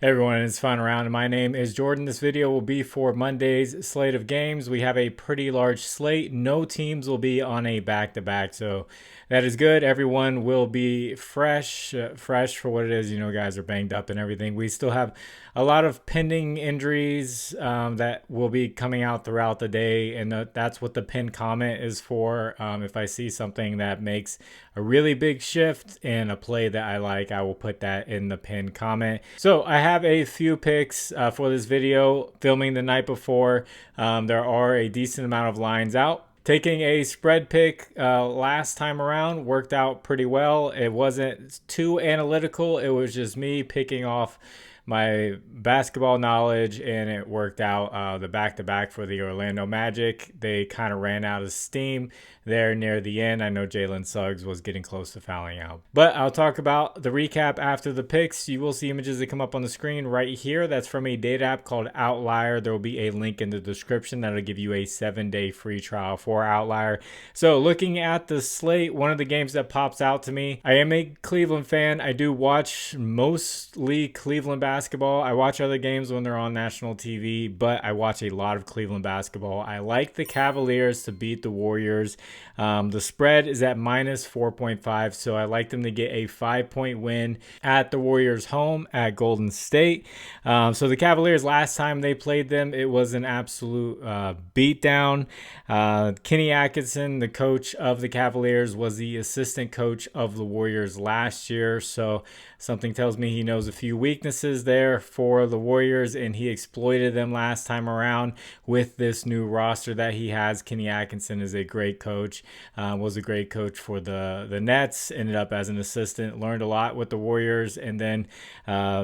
Hey everyone, it's Fun Around, and my name is Jordan. This video will be for Monday's slate of games. We have a pretty large slate. No teams will be on a back-to-back, so that is good. Everyone will be fresh for what it is. You know, guys are banged up and everything. We still have a lot of pending injuries that will be coming out throughout the day, and that's what the pinned comment is for. If I see something that makes a really big shift in a play that I like, I will put that in the pinned comment. So I have a few picks for this video, filming the night before. There are a decent amount of lines out. Taking a spread pick last time around worked out pretty well. It wasn't too analytical. It was just me picking off my basketball knowledge, and it worked out. The back-to-back for the Orlando Magic, they kind of ran out of steam there near the end. I know Jalen Suggs was getting close to fouling out. But I'll talk about the recap after the picks. You will see images that come up on the screen right here. That's from a data app called Outlier. There will be a link in the description that'll give you a 7-day free trial for Outlier. So looking at the slate, one of the games that pops out to me, I am a Cleveland fan. I do watch mostly Cleveland basketball. I watch other games when they're on national TV, but I watch a lot of Cleveland basketball. I like the Cavaliers to beat the Warriors. The spread is at minus 4.5, so I like them to get a 5-point win at the Warriors' home at Golden State. So the Cavaliers, last time they played them, it was an absolute beatdown. Kenny Atkinson, the coach of the Cavaliers, was the assistant coach of the Warriors last year, so something tells me he knows a few weaknesses there for the Warriors, and he exploited them last time around with this new roster that he has. Kenny Atkinson is a great coach, was a great coach for the Nets, ended up as an assistant, learned a lot with the Warriors, and then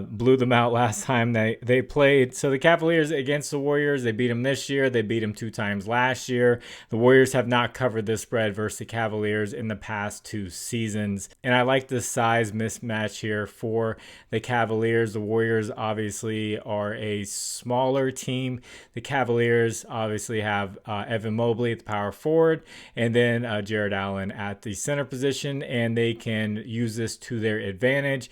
blew them out last time they played. So the Cavaliers against the Warriors, they beat them this year. They beat them 2 times last year. The Warriors have not covered this spread versus the Cavaliers in the past 2 seasons, and I like the size mismatch here for the Cavaliers. The Warriors obviously are a smaller team. The Cavaliers obviously have Evan Mobley at the power forward, and then Jared Allen at the center position, and they can use this to their advantage.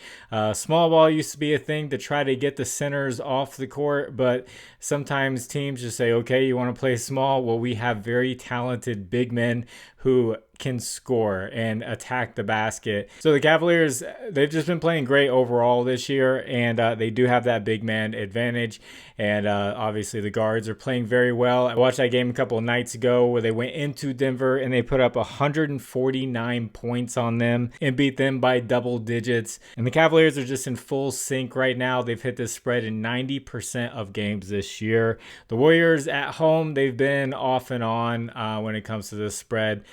Small ball used to be a thing to try to get the centers off the court, but sometimes teams just say, okay, you want to play small? Well, we have very talented big men who can score and attack the basket. So the Cavaliers, they've just been playing great overall this year, and they do have that big man advantage. And obviously the guards are playing very well. I watched that game a couple of nights ago where they went into Denver and they put up 149 points on them and beat them by double digits. And the Cavaliers are just in full sync right now. They've hit this spread in 90% of games this year. The Warriors at home, they've been off and on when it comes to this spread.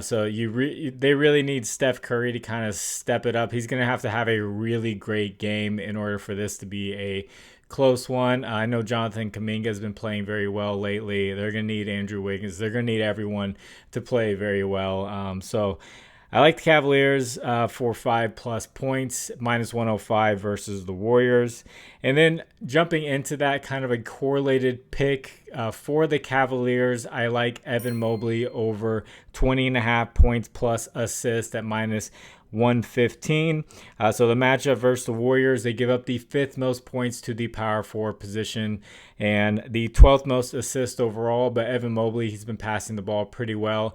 So they really need Steph Curry to kind of step it up. He's going to have a really great game in order for this to be a close one. I know Jonathan Kuminga has been playing very well lately. They're going to need Andrew Wiggins. They're going to need everyone to play very well. So I like the Cavaliers for 5+ points, minus 105 versus the Warriors. And then jumping into that, kind of a correlated pick for the Cavaliers, I like Evan Mobley over 20.5 points plus assist at minus 115. So the matchup versus the Warriors, they give up the 5th most points to the power forward position and the 12th most assists overall. But Evan Mobley, he's been passing the ball pretty well.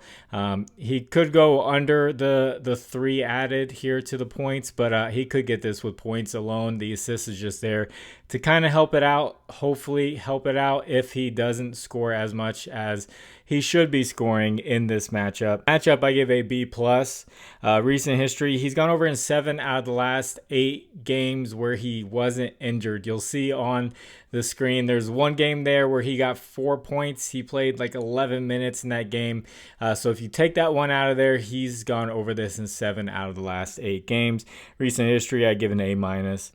He could go under the 3 added here to the points, but he could get this with points alone. The assist is just there to kind of help it out, hopefully help it out if he doesn't score as much as he should be scoring in this matchup. I give a B+. Recent history, he's gone over in 7 out of the last 8 games where he wasn't injured. You'll see on the screen, there's one game there where he got 4 points. He played like 11 minutes in that game. So if you take that one out of there, he's gone over this in 7 out of the last 8 games. Recent history, I give an A-.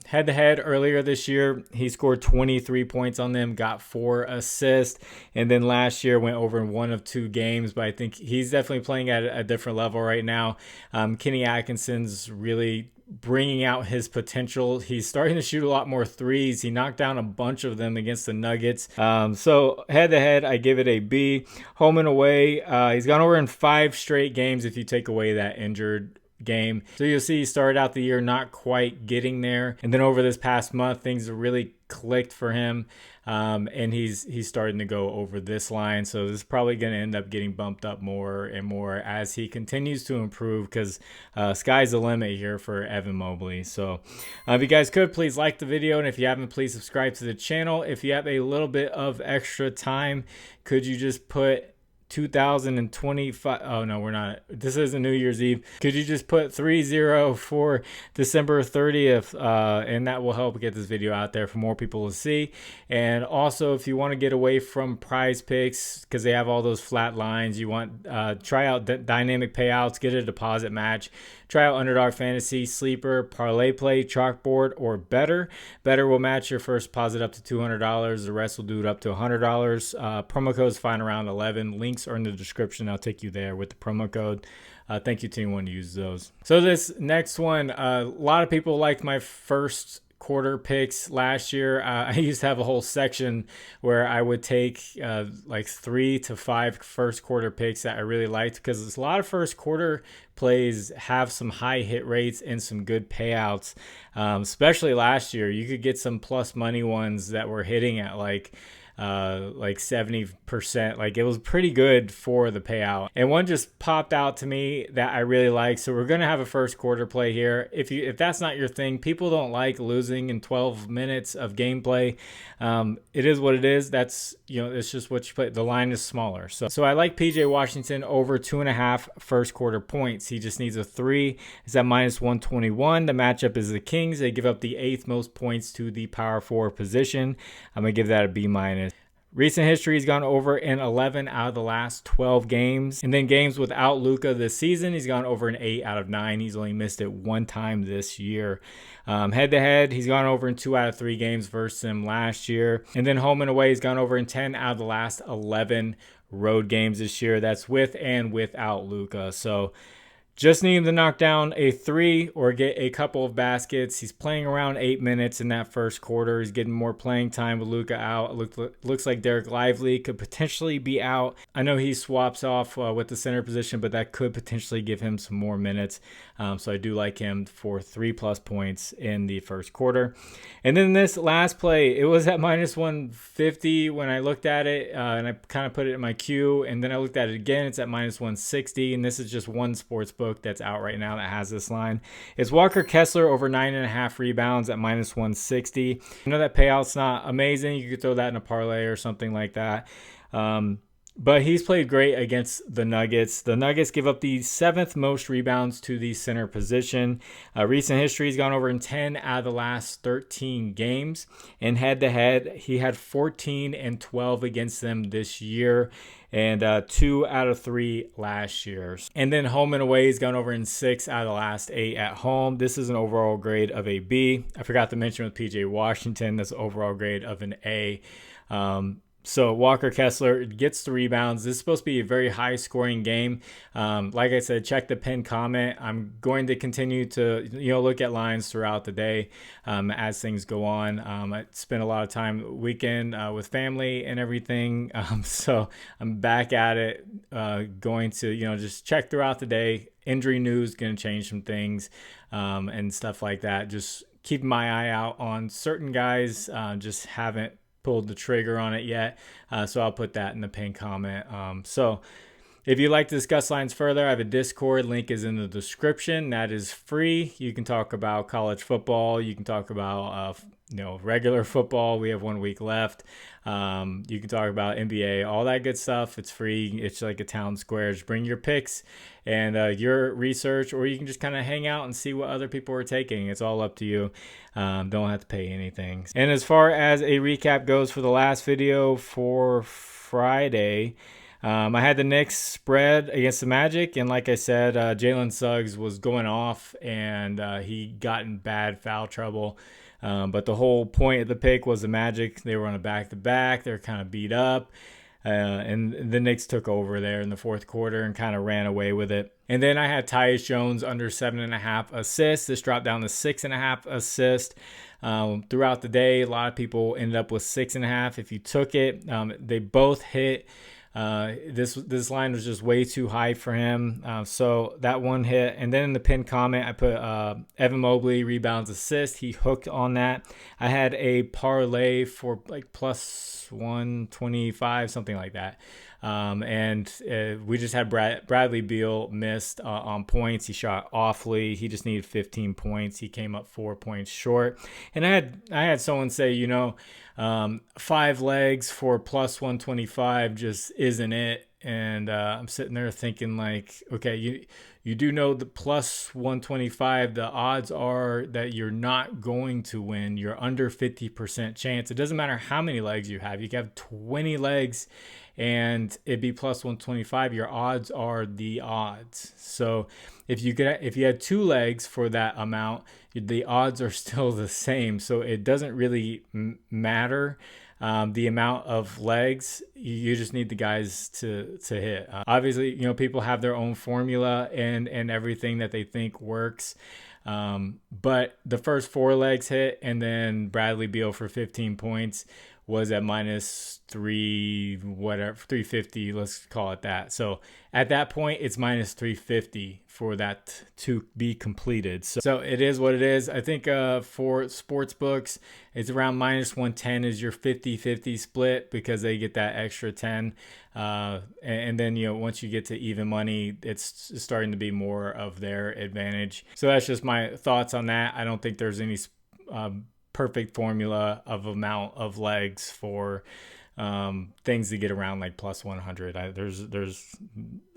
Head-to-head earlier this year, he scored 23 points on them, got 4 assists, and then last year went over in 1 of 2 games, but I think he's definitely playing at a different level right now. Kenny Atkinson's really bringing out his potential. He's starting to shoot a lot more threes. He knocked down a bunch of them against the Nuggets. So head-to-head, I give it a B. Home and away, he's gone over in 5 straight games if you take away that injured game. So you'll see he started out the year not quite getting there, and then over this past month things have really clicked for him, and he's starting to go over this line. So this is probably going to end up getting bumped up more and more as he continues to improve, because sky's the limit here for Evan Mobley. So if you guys could, please like the video, and if you haven't, please subscribe to the channel. If you have a little bit of extra time, could you just put 2025, oh no, we're not, this isn't New Year's Eve, could you just put 30 for December 30th, and that will help get this video out there for more people to see. And also, if you want to get away from Prizepicks because they have all those flat lines, you want try out dynamic payouts, get a deposit match, try out Underdog Fantasy, Sleeper, ParlayPlay, ChalkBoard, or BETR. BETR will match your first deposit up to $200. The rest will do it up to $100. Promo codes find around 11. Links are in the description. I'll take you there with the promo code. Thank you to anyone who uses those. So this next one, a lot of people liked my first quarter picks last year. I used to have a whole section where I would take like 3 to 5 first quarter picks that I really liked, because a lot of first quarter plays have some high hit rates and some good payouts. Especially last year, you could get some plus money ones that were hitting at like 70%. Like, it was pretty good for the payout, and one just popped out to me that I really like. So we're gonna have a first quarter play here. If that's not your thing, people don't like losing in 12 minutes of gameplay. It is what it is. That's, you know, it's just what you play. The line is smaller, so I like PJ Washington over 2.5 first quarter points. He just needs a 3. It's at -121. The matchup is the Kings. They give up the 8th most points to the power forward position. I'm gonna give that a B-. Recent history, he's gone over in 11 out of the last 12 games. And then games without Luka this season, he's gone over in 8 out of 9. He's only missed it 1 time this year. Head-to-head, he's gone over in 2 out of 3 games versus him last year. And then home and away, he's gone over in 10 out of the last 11 road games this year. That's with and without Luka. So just need him to knock down a 3 or get a couple of baskets. He's playing around 8 minutes in that first quarter. He's getting more playing time with Luka out. Looks like Derek Lively could potentially be out. I know he swaps off with the center position, but that could potentially give him some more minutes. So I do like him for 3+ points in the first quarter. And then this last play, it was at -150 when I looked at it, and I kind of put it in my queue. And then I looked at it again. It's at -160, and this is just one sports book that's out right now that has this line. It's Walker Kessler over 9.5 rebounds at -160. I know that payout's not amazing. You could throw that in a parlay or something like that. But he's played great against the Nuggets. The Nuggets give up the 7th most rebounds to the center position. Recent history, he's gone over in 10 out of the last 13 games. And head-to-head, he had 14 and 12 against them this year, and 2 out of 3 last year. And then home and away, he's gone over in 6 out of the last 8 at home. This is an overall grade of a B. I forgot to mention with PJ Washington, that's an overall grade of an A. So Walker Kessler gets the rebounds. This is supposed to be a very high scoring game. Like I said, check the pinned comment. I'm going to continue to look at lines throughout the day as things go on. I spent a lot of time weekend with family and everything. So I'm back at it, going to just check throughout the day. Injury news going to change some things and stuff like that. Just keep my eye out on certain guys. Just haven't pulled the trigger on it yet, so I'll put that in the pinned comment. So if you'd like to discuss lines further, I have a Discord. Link is in the description. That is free. You can talk about college football. You can talk about regular football. We have 1 week left. You can talk about NBA, all that good stuff. It's free. It's like a town square. Just bring your picks and your research, or you can just kind of hang out and see what other people are taking. It's all up to you. Don't have to pay anything. And as far as a recap goes for the last video for Friday, I had the Knicks spread against the Magic, and like I said, Jalen Suggs was going off, and he got in bad foul trouble. But the whole point of the pick was the Magic. They were on a back-to-back. They were kind of beat up. And the Knicks took over there in the fourth quarter and kind of ran away with it. And then I had Tyus Jones under 7.5 assists. This dropped down to 6.5 assists. Throughout the day, a lot of people ended up with 6.5 if you took it. They both hit This line was just way too high for him. So that one hit. And then in the pinned comment, I put Evan Mobley rebounds assist. He hooked on that. I had a parlay for like plus 125, something like that. We just had Bradley Beal missed on points. He shot awfully. He just needed 15 points. He came up 4 points short. And I had someone say, 5 legs for plus 125 just isn't it. And I'm sitting there thinking like, okay, you do know the plus 125, the odds are that you're not going to win. You're under 50% chance. It doesn't matter how many legs you have. You can have 20 legs and it'd be plus 125. Your odds are the odds. So if you had 2 legs for that amount, the odds are still the same. So it doesn't really matter. The amount of legs, you just need the guys to hit. Obviously, people have their own formula and everything that they think works. But the first 4 legs hit, and then Bradley Beal for 15 points was at minus 350, let's call it that. So at that point, it's minus 350 for that to be completed. So it is what it is. I think for sports books, it's around minus 110 is your 50-50 split because they get that extra 10. And then, once you get to even money, it's starting to be more of their advantage. So that's just my thoughts on that. I don't think there's any perfect formula of amount of legs for things to get around like plus 100. There's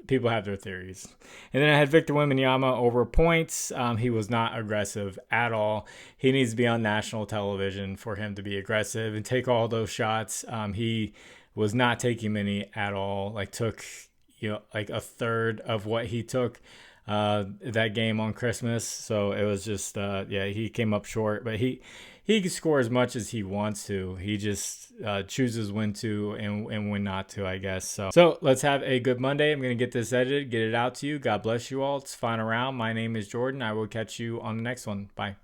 people have their theories. And then I had Victor Wembanyama over points. He was not aggressive at all. He needs to be on national television for him to be aggressive and take all those shots. He was not taking many at all. Like took like a third of what he took that game on Christmas. So it was just he came up short, but he can score as much as he wants to. He just chooses when to and when not to, I guess. So let's have a good Monday. I'm going to get this edited, get it out to you. God bless you all. It's final round. My name is Jordan. I will catch you on the next one. Bye.